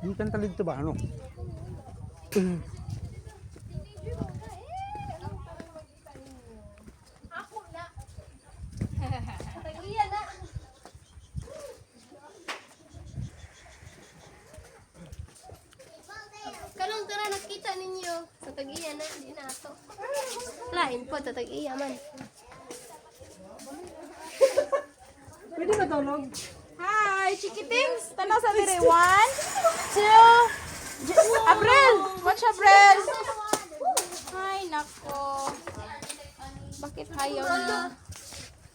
Yung tantalid to ba? Ano? Kanong tara nakita ninyo sa tag-iya na di na ato. Lain po sa tag-iya man. Pwede ba tulog? Hi, chikitings! Tanaw sa dire. 1, 2, Abril! Watch Abril! Ay, nako. Bakit ayaw niya?